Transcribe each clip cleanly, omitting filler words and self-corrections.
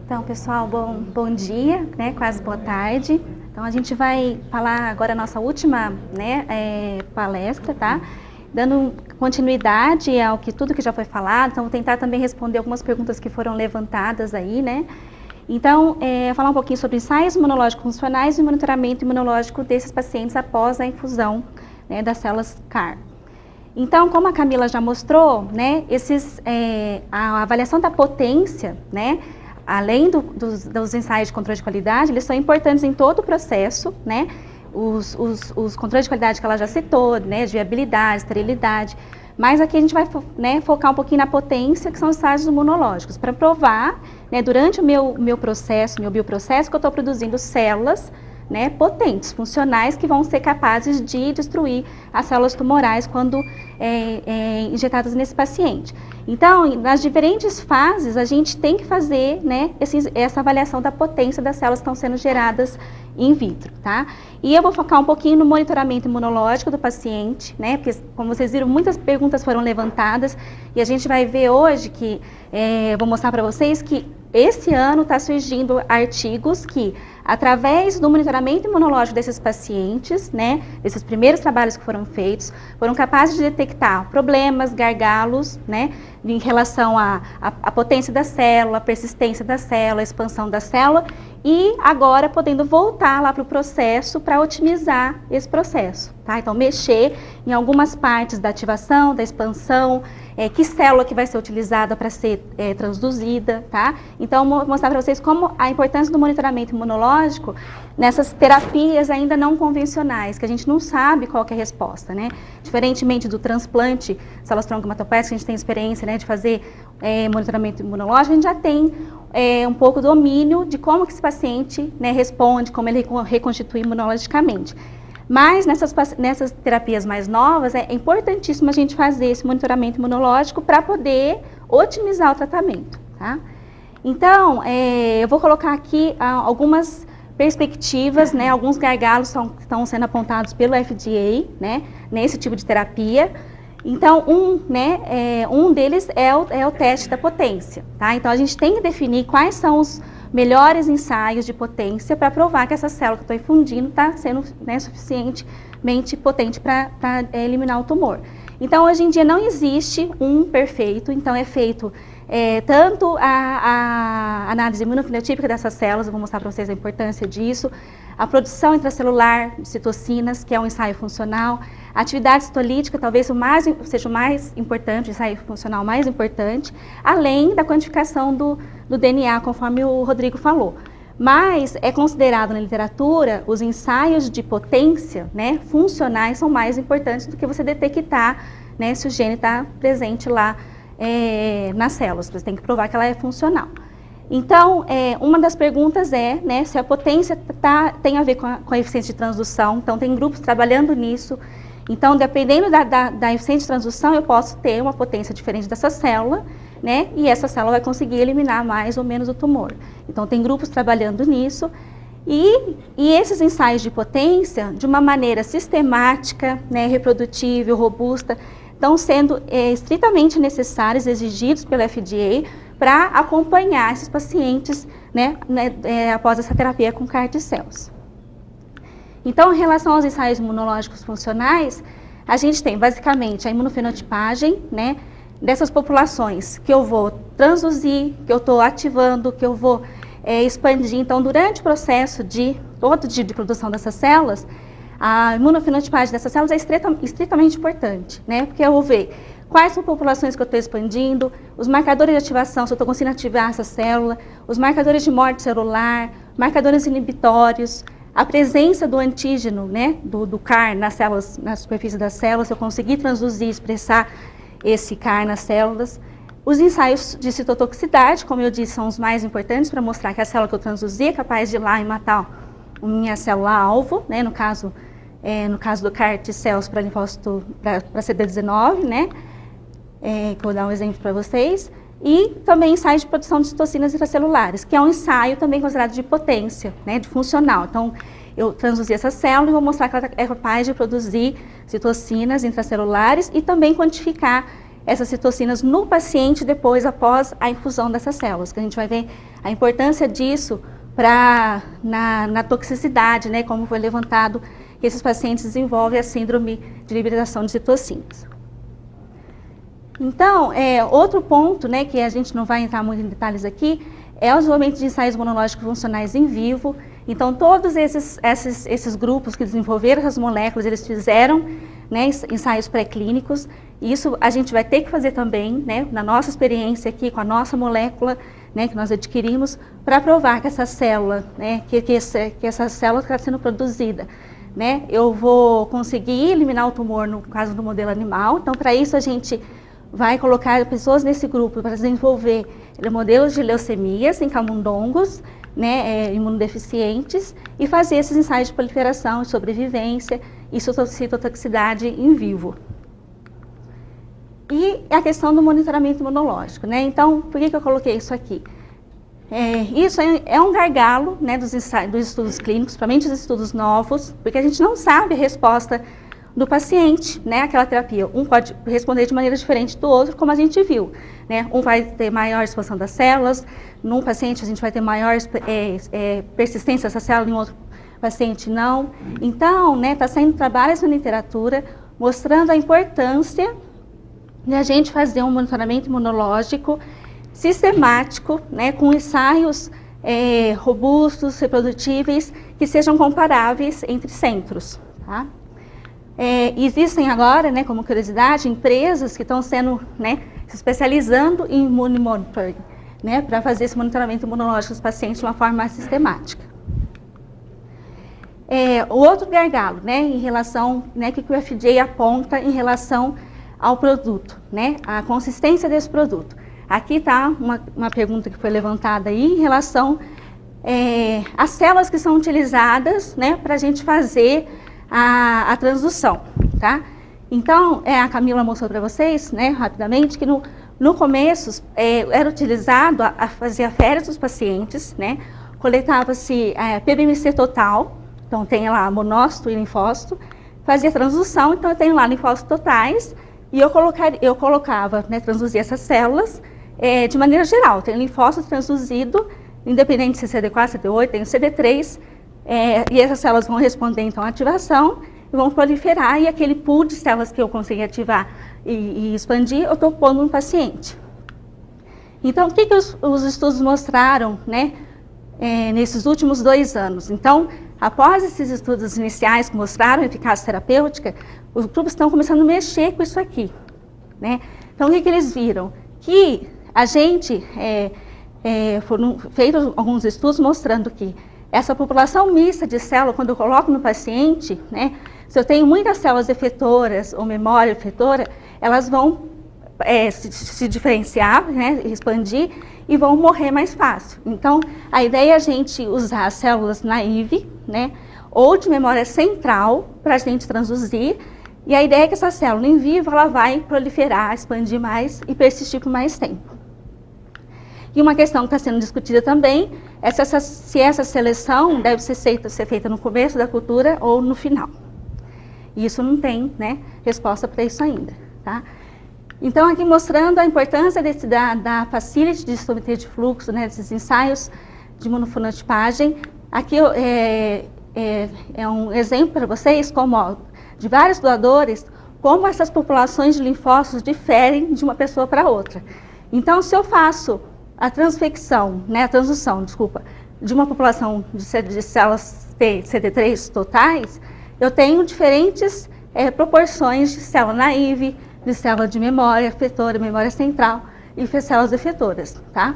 Então, pessoal, bom dia, né? Quase boa tarde. Então, a gente vai falar agora a nossa última, né, palestra, tá? Dando continuidade ao que tudo que já foi falado. Então, vou tentar também responder algumas perguntas que foram levantadas aí, né? Então, falar um pouquinho sobre ensaios imunológicos funcionais e monitoramento imunológico desses pacientes após a infusão, né, das células CAR. Então, como a Camila já mostrou, né, a avaliação da potência, né, além dos ensaios de controle de qualidade, eles são importantes em todo o processo, né? Os controles de qualidade que ela já citou, né, de viabilidade, esterilidade, mas aqui a gente vai, né, focar um pouquinho na potência, que são os estágios imunológicos, para provar, né, durante o meu bioprocesso, que eu estou produzindo células, né, potentes, funcionais, que vão ser capazes de destruir as células tumorais quando injetadas nesse paciente. Então, nas diferentes fases, a gente tem que fazer, né, essa avaliação da potência das células que estão sendo geradas in vitro, tá? E eu vou focar um pouquinho no monitoramento imunológico do paciente, né, porque, como vocês viram, muitas perguntas foram levantadas e a gente vai ver hoje que, vou mostrar para vocês que esse ano está surgindo artigos que, através do monitoramento imunológico desses pacientes, né, desses primeiros trabalhos que foram feitos, foram capazes de detectar problemas, gargalos, né, em relação à potência da célula, a persistência da célula, a expansão da célula, e agora podendo voltar lá para o processo para otimizar esse processo, tá? Então, mexer em algumas partes da ativação, da expansão, que célula que vai ser utilizada para ser transduzida, tá? Então, vou mostrar para vocês como a importância do monitoramento imunológico nessas terapias ainda não convencionais, que a gente não sabe qual que é a resposta, né? Diferentemente do transplante, células tronco hematopoéticas, que a gente tem experiência, né, de fazer monitoramento imunológico, a gente já tem um pouco domínio de como que esse paciente, né, responde, como ele reconstitui imunologicamente. Mas nessas terapias mais novas, é importantíssimo a gente fazer esse monitoramento imunológico para poder otimizar o tratamento, tá? Então, eu vou colocar aqui algumas perspectivas, né, alguns gargalos estão sendo apontados pelo FDA, né, nesse tipo de terapia. Então, um deles é o teste da potência, tá? Então, a gente tem que definir quais são os melhores ensaios de potência para provar que essa célula que eu estou infundindo está sendo, né, suficientemente potente para eliminar o tumor. Então, hoje em dia não existe um perfeito, então é feito tanto a análise imunofenotípica dessas células, eu vou mostrar para vocês a importância disso, a produção intracelular de citocinas, que é um ensaio funcional, a atividade citolítica talvez seja o mais importante, o ensaio funcional mais importante, além da quantificação do DNA, conforme o Rodrigo falou. Mas é considerado na literatura, os ensaios de potência, né, funcionais são mais importantes do que você detectar, né, se o gene está presente lá nas células. Você tem que provar que ela é funcional. Então, uma das perguntas né, se a potência tem a ver com a eficiência de transdução. Então, tem grupos trabalhando nisso. Então, dependendo da eficiência de transdução, eu posso ter uma potência diferente dessa célula, né? E essa célula vai conseguir eliminar mais ou menos o tumor. Então, tem grupos trabalhando nisso. E esses ensaios de potência, de uma maneira sistemática, né, reprodutível, robusta, estão sendo estritamente necessários, exigidos pelo FDA, para acompanhar esses pacientes, né, após essa terapia com CAR T-cells. Então, em relação aos ensaios imunológicos funcionais, a gente tem basicamente a imunofenotipagem, né, dessas populações que eu vou transduzir, que eu estou ativando, que eu vou expandir. Então, durante o processo todo de produção dessas células, a imunofenotipagem dessas células é estritamente importante, né, porque eu vou ver quais são as populações que eu estou expandindo, os marcadores de ativação, se eu estou conseguindo ativar essa célula, os marcadores de morte celular, marcadores inibitórios, a presença do antígeno, né, do CAR nas células, na superfície das células, se eu conseguir transduzir, expressar esse CAR nas células. Os ensaios de citotoxicidade, como eu disse, são os mais importantes para mostrar que a célula que eu transduzi é capaz de ir lá e matar a minha célula-alvo, né, no caso do CAR T-cells para linfócito, para CD19, né, que eu vou dar um exemplo para vocês, e também ensaio de produção de citocinas intracelulares, que é um ensaio também considerado de potência, né, de funcional. Então, eu transduzi essa célula e vou mostrar que ela é capaz de produzir citocinas intracelulares e também quantificar essas citocinas no paciente após a infusão dessas células, que a gente vai ver a importância disso na toxicidade, né, como foi levantado, que esses pacientes desenvolvem a síndrome de liberação de citocinas. Então, outro ponto, né, que a gente não vai entrar muito em detalhes aqui, é o desenvolvimento de ensaios imunológicos funcionais em vivo. Então, todos esses grupos que desenvolveram essas moléculas, eles fizeram, né, ensaios pré-clínicos. Isso a gente vai ter que fazer também, né, na nossa experiência aqui com a nossa molécula, né, que nós adquirimos, para provar que essa célula, né, que essa célula está sendo produzida, né, eu vou conseguir eliminar o tumor no caso do modelo animal. Então, para isso a gente vai colocar pessoas nesse grupo para desenvolver modelos de leucemias em camundongos, né, imunodeficientes, e fazer esses ensaios de proliferação, sobrevivência e citotoxicidade em vivo. E a questão do monitoramento imunológico, né? Então, por que eu coloquei isso aqui? Isso é um gargalo, né, dos estudos clínicos, principalmente os estudos novos, porque a gente não sabe a resposta do paciente, né, aquela terapia. Um pode responder de maneira diferente do outro, como a gente viu, né? Um vai ter maior expansão das células, num paciente a gente vai ter maior persistência dessa célula, em outro paciente não. Então, né, está saindo trabalhos na literatura mostrando a importância de a gente fazer um monitoramento imunológico sistemático, né, com ensaios robustos, reprodutíveis, que sejam comparáveis entre centros, tá? Existem agora, né, como curiosidade, empresas que estão sendo, né, se especializando em immunomonitoring, né, para fazer esse monitoramento imunológico dos pacientes de uma forma mais sistemática. O outro gargalo, né, em relação, né, que o FDA aponta em relação ao produto, né, a consistência desse produto. Aqui está uma pergunta que foi levantada aí em relação às células que são utilizadas, né, para a gente fazer a transdução, tá? Então, a Camila mostrou para vocês, né, rapidamente, que no começo era utilizado a fazer a férias dos pacientes, né, coletava-se PBMC total, então tem lá monócito e linfócito, fazia transdução, então eu tenho lá linfócitos totais, e eu colocava, né, transduzir essas células de maneira geral. Tem linfócito transduzido, independente se é CD4, CD8, tem o CD3, e essas células vão responder então à ativação e vão proliferar, e aquele pool de células que eu consegui ativar e expandir, eu estou pondo no paciente. Então, o que os estudos mostraram, né, nesses últimos 2 anos? Então, após esses estudos iniciais que mostraram eficácia terapêutica, os grupos estão começando a mexer com isso aqui, né? Então, o que eles viram? Que a gente, foram feitos alguns estudos mostrando que essa população mista de células, quando eu coloco no paciente, né, se eu tenho muitas células efetoras ou memória efetora, elas vão se diferenciar, né, expandir e vão morrer mais fácil. Então, a ideia é a gente usar as células naive, né, ou de memória central para a gente transduzir, e a ideia é que essa célula em vivo ela vai proliferar, expandir mais e persistir por mais tempo. E uma questão que está sendo discutida também é se essa seleção deve ser feita no começo da cultura ou no final. E isso não tem, né, resposta para isso ainda, tá? Então, aqui mostrando a importância da facility de densitometria de fluxo, né, desses ensaios de imunofenotipagem. Aqui é um exemplo para vocês, como de vários doadores, como essas populações de linfócitos diferem de uma pessoa para outra. Então, se eu faço a transdução, de uma população de células CD3 totais, eu tenho diferentes proporções de célula naive, de célula de memória efetora, memória central e células efetoras, tá?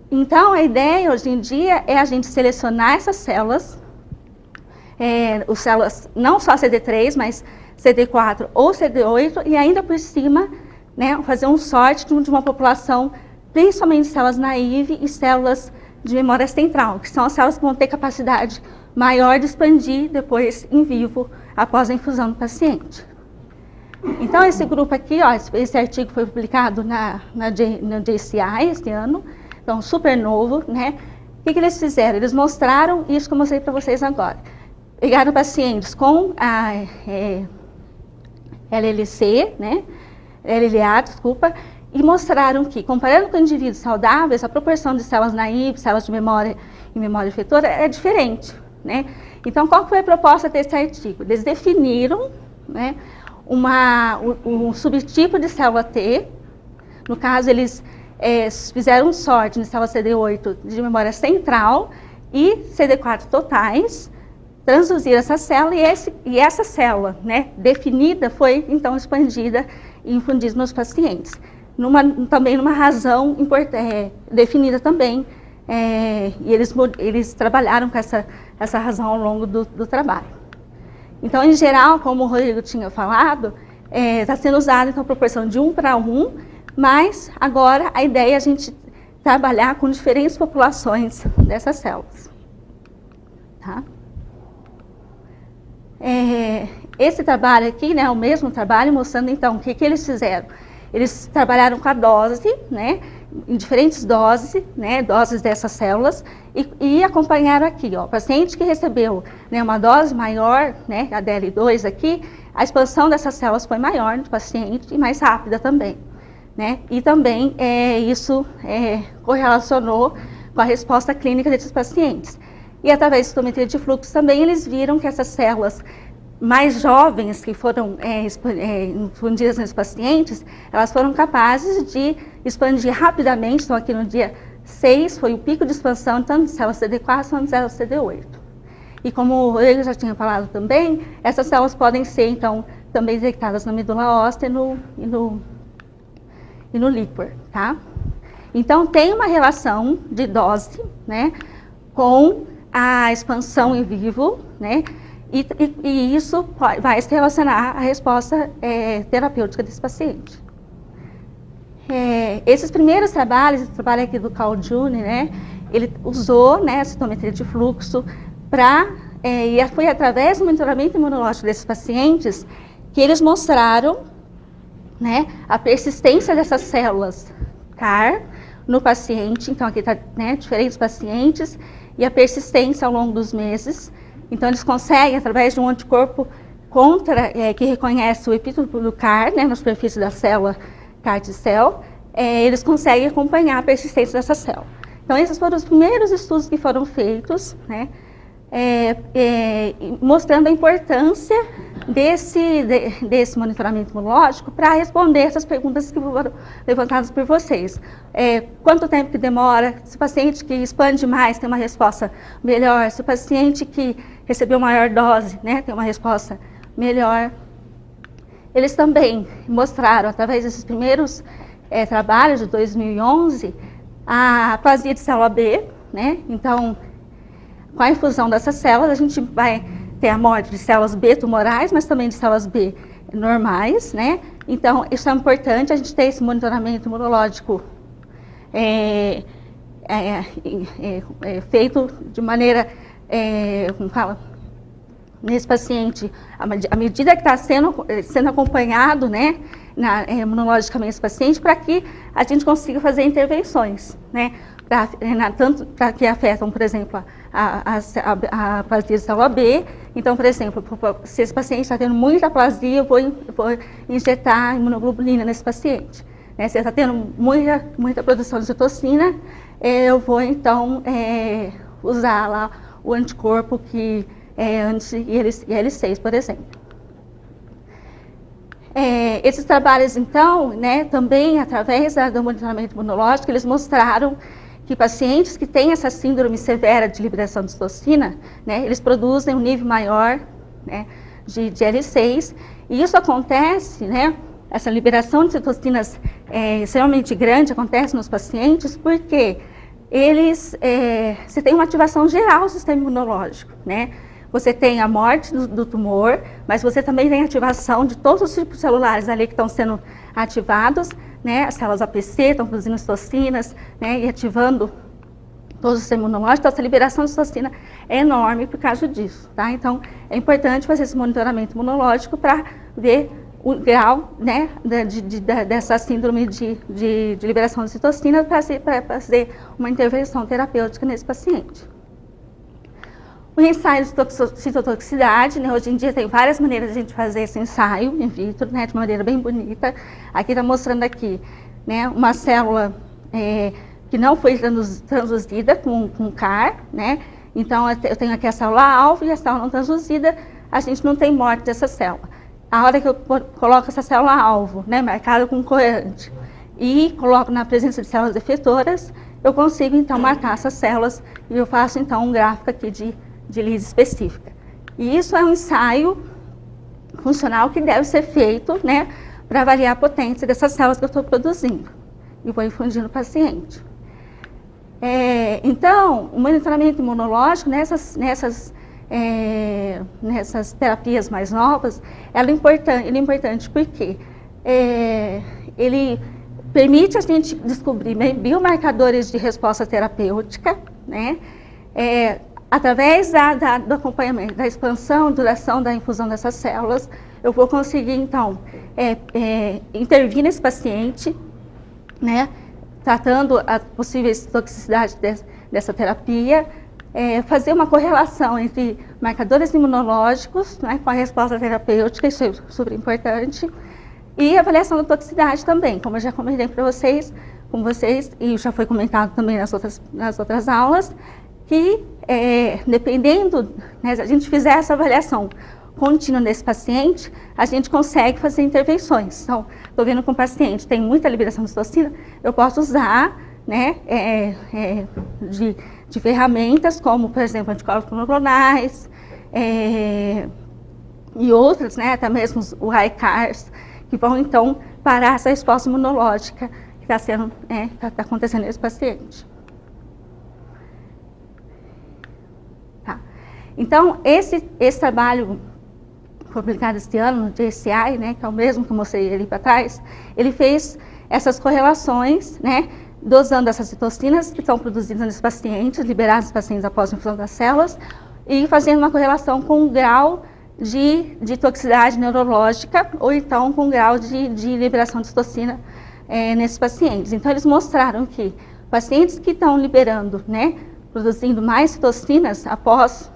Então, a ideia hoje em dia é a gente selecionar essas células, as células não só CD3, mas CD4 ou CD8, e ainda por cima, né, fazer um sorte de uma população, principalmente células naive e células de memória central, que são as células que vão ter capacidade maior de expandir depois em vivo, após a infusão do paciente. Então, esse grupo aqui, esse artigo foi publicado na JCI este ano, então super novo, né? O que eles fizeram? Eles mostraram isso que eu mostrei para vocês agora. Pegaram pacientes com a LLC, né? LLA, desculpa, e mostraram que, comparando com indivíduos saudáveis, a proporção de células naïves, células de memória e memória efetora é diferente, né? Então, qual foi a proposta desse artigo? Eles definiram, né, um subtipo de célula T. No caso, eles fizeram um sorte de célula CD8 de memória central e CD4 totais, transduziram essa célula e essa célula, né, definida foi então expandida e infundida nos pacientes. Também numa razão definida também, e eles trabalharam com essa razão ao longo do trabalho. Então, em geral, como o Rodrigo tinha falado, está sendo usado então, a proporção de 1:1, mas agora a ideia é a gente trabalhar com diferentes populações dessas células. Tá? Esse trabalho aqui, né, é o mesmo trabalho, mostrando então o que eles fizeram. Eles trabalharam com a dose, né, em diferentes doses, né, doses dessas células, e acompanharam aqui, ó, o paciente que recebeu, né, uma dose maior, né, a DL2 aqui, a expansão dessas células foi maior no paciente e mais rápida também, né, e também isso correlacionou com a resposta clínica desses pacientes. E através de citometria de fluxo também eles viram que essas células mais jovens que foram infundidas nos pacientes, elas foram capazes de expandir rapidamente. Então, aqui no dia 6 foi o pico de expansão tanto de células CD4 quanto de células CD8. E como eu já tinha falado também, essas células podem ser, então, também detectadas na medula óssea e no líquor, tá? Então, tem uma relação de dose, né, com a expansão em vivo, né? E isso vai se relacionar à resposta terapêutica desse paciente. Esses primeiros trabalhos, esse trabalho aqui do Carl June, né, ele usou, né, a citometria de fluxo e foi através do monitoramento imunológico desses pacientes que eles mostraram, né, a persistência dessas células CAR no paciente. Então aqui está, né, diferentes pacientes e a persistência ao longo dos meses. Então, eles conseguem, através de um anticorpo que reconhece o epítopo do CAR, né, na superfície da célula CAR T-cell, eles conseguem acompanhar a persistência dessa célula. Então, esses foram os primeiros estudos que foram feitos, né, mostrando a importância desse monitoramento imunológico para responder essas perguntas que foram levantadas por vocês. Quanto tempo que demora? Se o paciente que expande mais tem uma resposta melhor? Se o paciente que recebeu maior dose, né, tem uma resposta melhor? Eles também mostraram, através desses primeiros trabalhos de 2011, a aplasia de célula B, né? Então, com a infusão dessas células, a gente vai ter a morte de células B tumorais, mas também de células B normais, né? Então, isso é importante, a gente ter esse monitoramento imunológico feito de maneira, como fala, nesse paciente, à medida que está sendo acompanhado, né, imunologicamente esse paciente, para que a gente consiga fazer intervenções, né? Tanto para que afetam, por exemplo, a aplasia de célula B. Então, por exemplo, se esse paciente está tendo muita aplasia, eu vou injetar imunoglobulina nesse paciente. Né? Se ele está tendo muita produção de citocina, eu vou, então, usar lá o anticorpo que é anti-IL-6, por exemplo. Esses trabalhos, então, né, também, através do monitoramento imunológico, eles mostraram que pacientes que têm essa síndrome severa de liberação de citocina, né, eles produzem um nível maior, né, de IL-6, e isso acontece, né, essa liberação de citocinas extremamente grande acontece nos pacientes porque você tem uma ativação geral do sistema imunológico, né? Você tem a morte do tumor, mas você também tem a ativação de todos os tipos celulares ali que estão sendo ativados, né? As células APC estão produzindo citocinas, né? E ativando todo o sistema imunológico. Então, essa liberação de citocina é enorme por causa disso, tá? Então, é importante fazer esse monitoramento imunológico para ver o grau, né, dessa síndrome de liberação de citocina para fazer uma intervenção terapêutica nesse paciente. O ensaio de citotoxicidade, né, hoje em dia tem várias maneiras de a gente fazer esse ensaio in vitro, né, de uma maneira bem bonita. Aqui está mostrando aqui né, uma célula que não foi transduzida com CAR, né? Então, eu tenho aqui a célula-alvo e a célula não transduzida, a gente não tem morte dessa célula. A hora que eu coloco essa célula-alvo, né, marcada com corante, e coloco na presença de células efetoras, eu consigo, então, marcar essas células e eu faço, então, um gráfico aqui de lise específica. E isso é um ensaio funcional que deve ser feito, né, para avaliar a potência dessas células que eu estou produzindo. E vou infundir no paciente. Então, o monitoramento imunológico nessas terapias mais novas, ele é importante porque ele permite a gente descobrir biomarcadores de resposta terapêutica, né? Através do acompanhamento, da expansão, duração da infusão dessas células, eu vou conseguir, então, intervir nesse paciente, né? Tratando as possíveis toxicidades dessa terapia, fazer uma correlação entre marcadores imunológicos, né, com a resposta terapêutica, isso é super importante, e avaliação da toxicidade também, como eu já comentei com vocês, e já foi comentado também nas outras aulas, que dependendo, né, se a gente fizer essa avaliação contínua nesse paciente, a gente consegue fazer intervenções. Então, estou vendo que um paciente tem muita liberação de citocina, eu posso usar, né, de ferramentas como, por exemplo, anticorpos monoclonais e outras, né, até mesmo o ICARS, que vão, então, parar essa resposta imunológica que está acontecendo nesse paciente. Tá. Então, esse trabalho publicado este ano no JCI, né, que é o mesmo que eu mostrei ali para trás, ele fez essas correlações, né, dosando essas citocinas que são produzidas nesses pacientes, liberadas nos pacientes após a infusão das células, e fazendo uma correlação com o grau de toxicidade neurológica, ou então com o grau de liberação de citocina nesses pacientes. Então, eles mostraram que pacientes que estão liberando, né, produzindo mais citocinas após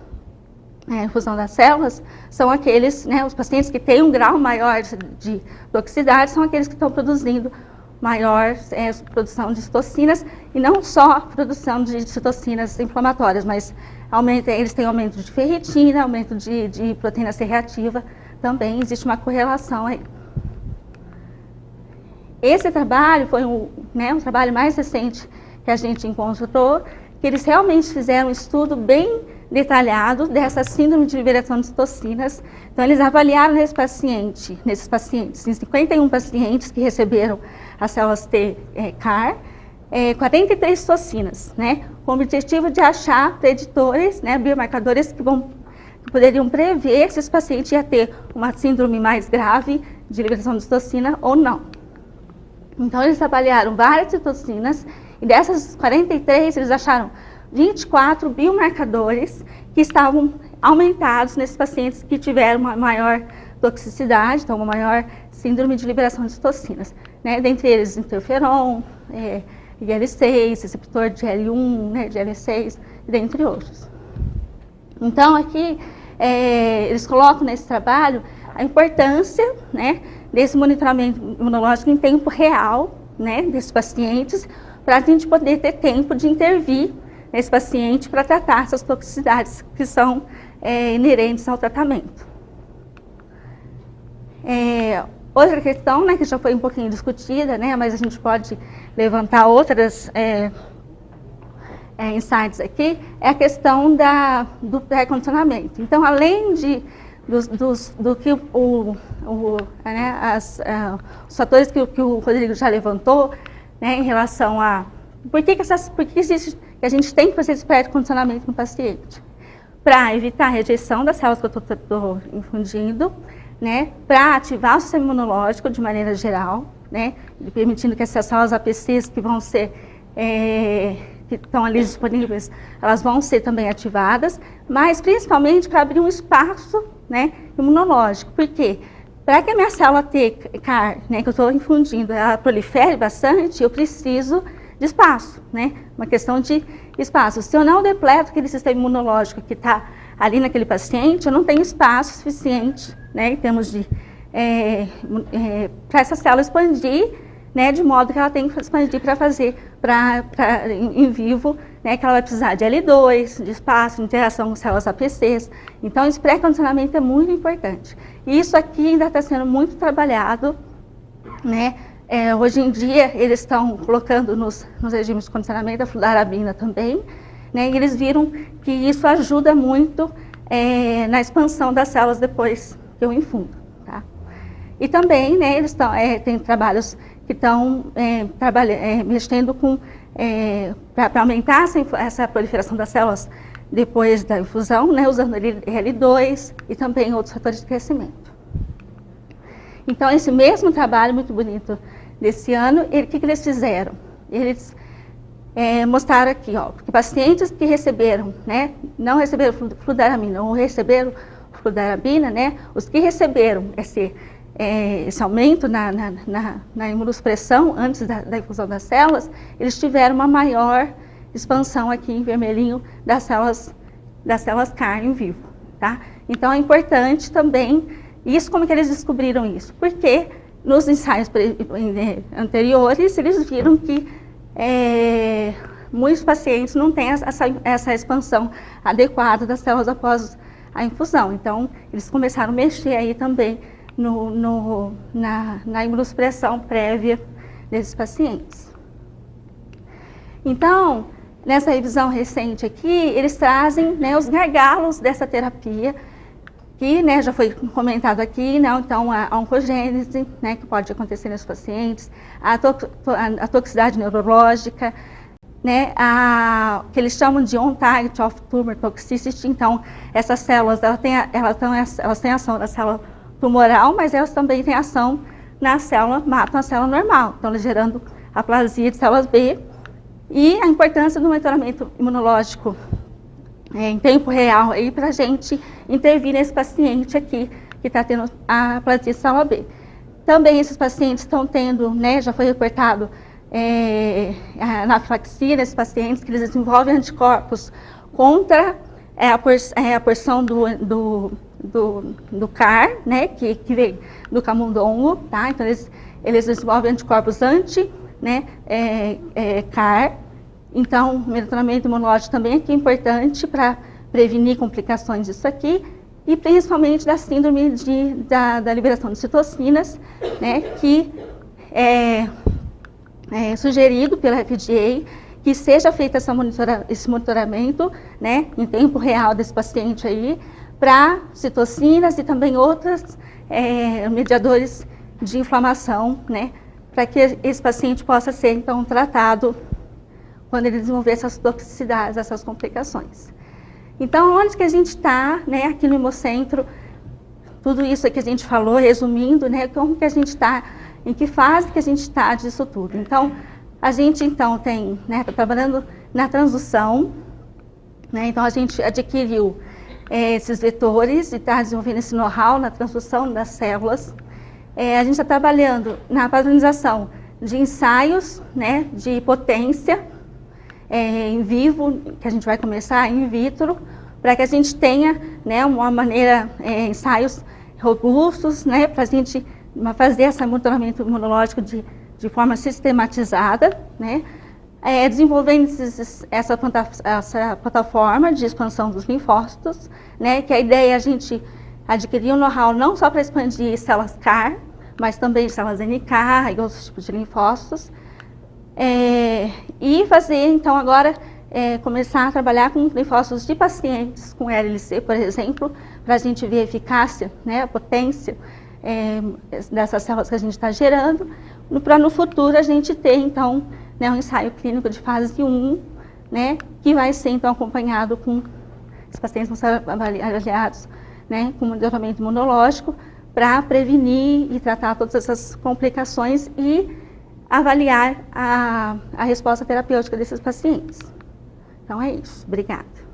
a infusão das células, são aqueles, né, os pacientes que têm um grau maior de toxicidade, são aqueles que estão produzindo maior produção de citocinas, e não só produção de citocinas inflamatórias, mas eles têm aumento de ferritina, aumento de proteína C reativa, também existe uma correlação aí. Esse trabalho foi um trabalho mais recente que a gente encontrou, que eles realmente fizeram um estudo bem detalhado dessa síndrome de liberação de citocinas. Então, eles avaliaram nesses pacientes, em 51 pacientes que receberam as células T-CAR, 43 citocinas, né, com o objetivo de achar preditores, né, biomarcadores que poderiam prever se esse paciente ia ter uma síndrome mais grave de liberação de citocina ou não. Então, eles avaliaram várias citocinas, e dessas 43, eles acharam 24 biomarcadores que estavam aumentados nesses pacientes que tiveram uma maior toxicidade, então uma maior síndrome de liberação de citocinas, né? Dentre eles interferon, IL-6, receptor de L1, né, de L6, dentre outros. Então, aqui, eles colocam nesse trabalho a importância, né, desse monitoramento imunológico em tempo real, né, desses pacientes, para a gente poder ter tempo de intervir nesse paciente para tratar essas toxicidades que são inerentes ao tratamento. Outra questão, né, que já foi um pouquinho discutida, né, mas a gente pode levantar outras insights aqui, é a questão do pré-condicionamento. Então, além do que os fatores que o Rodrigo já levantou, né, em relação a por que a gente tem que fazer esse pré-condicionamento no paciente? Para evitar a rejeição das células que eu estou infundindo, né, para ativar o sistema imunológico de maneira geral, né, permitindo que essas células APCs que vão ser, que estão ali disponíveis, elas vão ser também ativadas, mas principalmente para abrir um espaço, né, imunológico. Por quê? Para que a minha célula T-CAR, né, que eu estou infundindo, ela prolifere bastante, eu preciso de espaço, né? Uma questão de espaço. Se eu não depleto aquele sistema imunológico que está ali naquele paciente, eu não tenho espaço suficiente, né, em termos de para essa célula expandir, né, de modo que ela tem que expandir para fazer em vivo, né, que ela vai precisar de L2, de espaço, de interação com células APCs. Então, esse pré-condicionamento é muito importante. E isso aqui ainda está sendo muito trabalhado, né? Hoje em dia, eles estão colocando nos regimes de condicionamento a fludarabina também, né, e eles viram que isso ajuda muito na expansão das células depois que eu infundo. Tá? E também, né, eles têm trabalhos que estão mexendo com para aumentar essa proliferação das células depois da infusão, né, usando L2 e também outros fatores de crescimento. Então, esse mesmo trabalho muito bonito desse ano, o que eles fizeram? Eles mostraram aqui, ó, que pacientes que receberam, né, não receberam fludarabina ou receberam fludarabina, né, os que receberam esse aumento na imunossupressão antes da infusão das células, eles tiveram uma maior expansão aqui em vermelhinho das células CAR em vivo, tá? Então é importante também, isso como que eles descobriram isso? Porque nos ensaios anteriores eles viram que muitos pacientes não têm essa expansão adequada das células após a infusão. Então eles começaram a mexer aí também na imunossupressão prévia desses pacientes. Então, nessa revisão recente aqui, eles trazem, né, os gargalos dessa terapia, que, né, já foi comentado aqui, né, então a oncogênese, né, que pode acontecer nos pacientes, a toxicidade neurológica, né, que eles chamam de on-target off-tumor toxicity. Então, essas células, elas têm ação na célula tumoral, mas elas também têm ação na célula, matam a célula normal, então gerando aplasia de células B. E a importância do monitoramento imunológico em tempo real aí para a gente intervir nesse paciente aqui que está tendo a aplasia de célula B. Também esses pacientes estão tendo, né, já foi reportado a anafilaxia nesses pacientes, que eles desenvolvem anticorpos contra a porção do CAR, né, que vem do camundongo, tá? Então eles desenvolvem anticorpos CAR. Então, o monitoramento imunológico também aqui é importante para prevenir complicações disso aqui, e principalmente da síndrome da liberação de citocinas, né, que é sugerido pela FDA que seja feito esse monitoramento, né, em tempo real desse paciente aí, para citocinas e também outros mediadores de inflamação, né, para que esse paciente possa ser, então, tratado quando ele desenvolver essas toxicidades, essas complicações. Então, onde que a gente está, né, aqui no Hemocentro, tudo isso que a gente falou, resumindo, né, como que a gente está, em que fase que a gente está disso tudo. Então, a gente, então, está trabalhando na transdução, né, então a gente adquiriu esses vetores e está desenvolvendo esse know-how na transdução das células. A gente está trabalhando na padronização de ensaios, né, de potência em vivo, que a gente vai começar in vitro, para que a gente tenha, né, uma maneira, ensaios robustos, né, para a gente fazer esse monitoramento imunológico de forma sistematizada, né, desenvolvendo essa plataforma de expansão dos linfócitos, né, que a ideia é a gente adquirir um know-how não só para expandir células CAR, mas também células NK e outros tipos de linfócitos, e fazer, então, agora, começar a trabalhar com linfócitos de pacientes com LLC, por exemplo, para a gente ver a eficácia, né, a potência dessas células que a gente está gerando, para no futuro a gente ter, então, né, um ensaio clínico de fase 1, né, que vai ser, então, acompanhado com os pacientes vão ser avaliados, né, com monitoramento imunológico, para prevenir e tratar todas essas complicações e avaliar a resposta terapêutica desses pacientes. Então é isso. Obrigada.